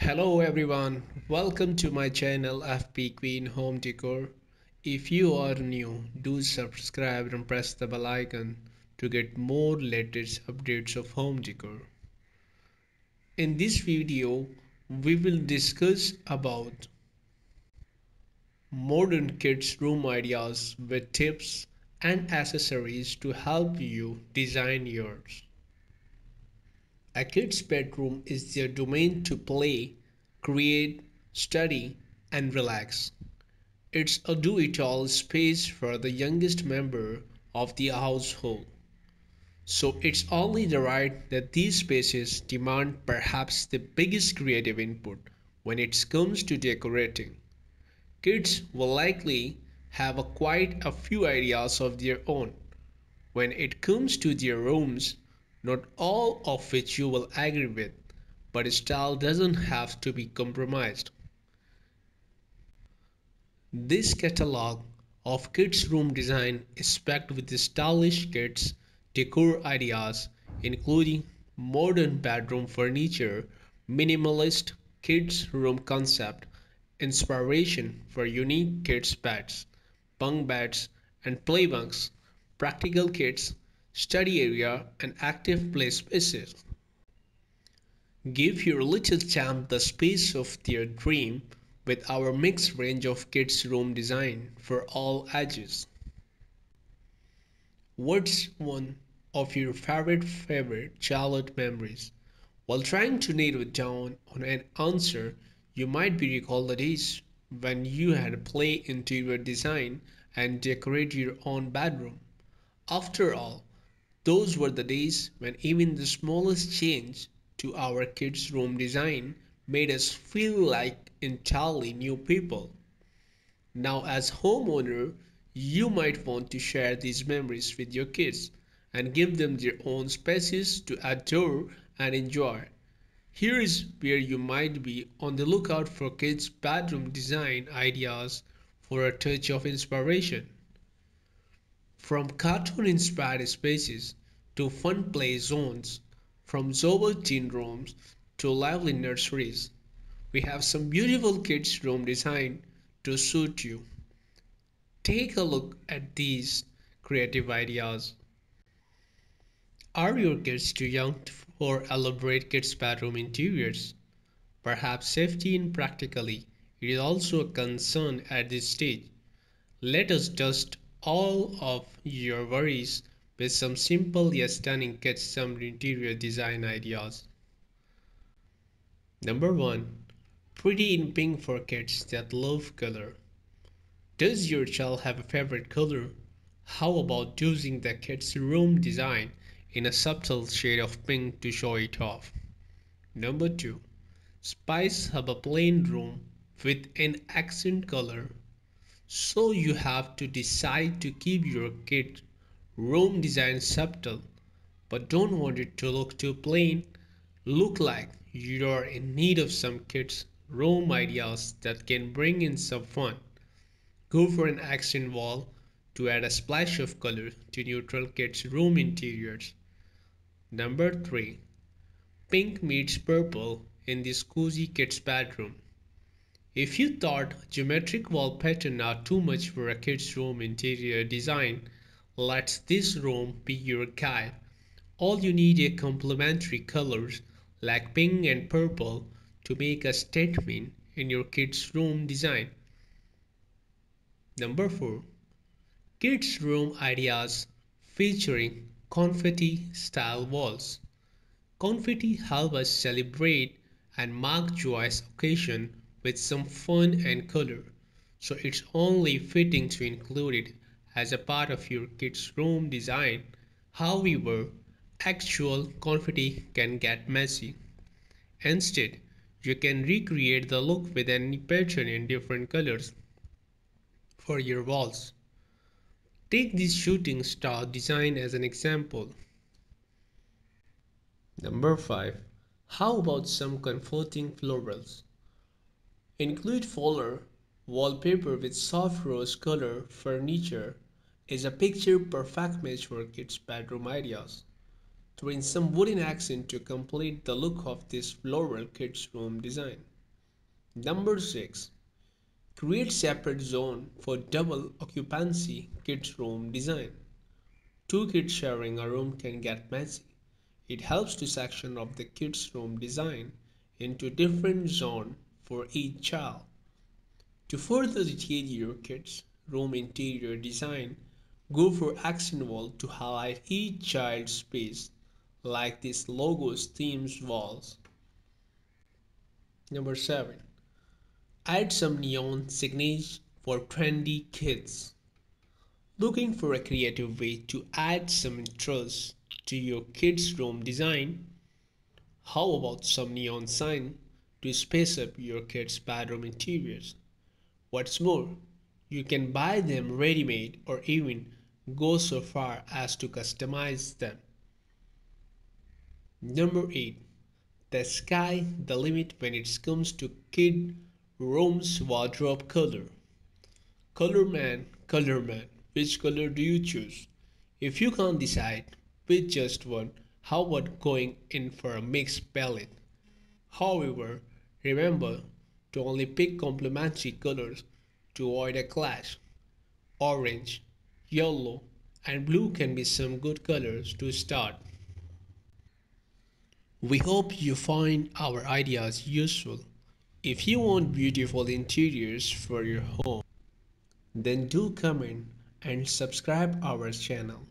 Hello everyone, welcome to my channel FP Queen Home Decor. If you are new, do subscribe and press the bell icon to get more latest updates of home decor. In this video, we will discuss about modern kids room ideas with tips and accessories to help you design yours. A kid's bedroom is their domain to play, create, study, and relax. It's a do-it-all space for the youngest member of the household. So it's only the right that these spaces demand perhaps the biggest creative input when it comes to decorating. Kids will likely have quite a few ideas of their own when it comes to their rooms, not all of which you will agree with, but style doesn't have to be compromised. This catalog of kids' room design is packed with stylish kids' decor ideas, including modern bedroom furniture, minimalist kids' room concept, inspiration for unique kids' beds, bunk beds and play bunks, practical kids, study area, and active play spaces. Give your little champ the space of their dream with our mixed range of kids' room design for all ages. What's one of your favorite childhood memories? While trying to narrow down on an answer, you might be recall the days when you had play interior design and decorate your own bedroom. After all, those were the days when even the smallest change to our kids' room design made us feel like entirely new people. Now, as homeowner, you might want to share these memories with your kids and give them their own spaces to adore and enjoy. Here is where you might be on the lookout for kids' bedroom design ideas for a touch of inspiration. From cartoon-inspired spaces to fun play zones, from sober teen rooms to lively nurseries, we have some beautiful kids' room design to suit you. Take a look at these creative ideas. Are your kids too young for elaborate kids' bedroom interiors? Perhaps safety and practically it is also a concern at this stage. Let us dust all of your worries with some simple yet stunning kids summer interior design ideas. Number 1. Pretty in pink for kids that love color. Does your child have a favorite color? How about using the kids' room design in a subtle shade of pink to show it off? Number 2. Spice up a plain room with an accent color. So you have to decide to keep your kid room design subtle, but don't want it to look too plain. Look like you're in need of some kids room ideas that can bring in some fun. Go for an accent wall to add a splash of color to neutral kids room interiors. Number 3. Pink meets purple in this cozy kids bedroom. If you thought geometric wall pattern are too much for a kid's room interior design, let this room be your guide. All you need are complementary colors like pink and purple to make a statement in your kid's room design. Number 4. Kids room ideas featuring confetti style walls. Confetti help us celebrate and mark joyous occasion with some fun and color, so it's only fitting to include it as a part of your kids' room design. However, actual confetti can get messy. Instead, you can recreate the look with any pattern in different colors for your walls. Take this shooting star design as an example. Number 5. How about some comforting florals? Include floral wallpaper with soft rose color furniture is a picture perfect match for kids' bedroom ideas. Throw in some wooden accent to complete the look of this floral kids' room design. Number 6. Create separate zone for double occupancy kids room design. Two kids sharing a room can get messy. It helps to section off the kids room design into different zones for each child. To further detail your kids' room interior design, go for accent wall to highlight each child's space, like this logo's themes walls. Number 7. Add some neon signage for trendy kids. Looking for a creative way to add some interest to your kids' room design? How about some neon sign to spice up your kids' bedroom interiors? What's more, you can buy them ready-made or even go so far as to customize them. Number 8. The sky the limit when it comes to kid room's wardrobe color. Color man, which color do you choose? If you can't decide with just one, how about going in for a mixed palette? However, remember to only pick complementary colors to avoid a clash. Orange, yellow, and blue can be some good colors to start. We hope you find our ideas useful. If you want beautiful interiors for your home, then do comment and subscribe our channel.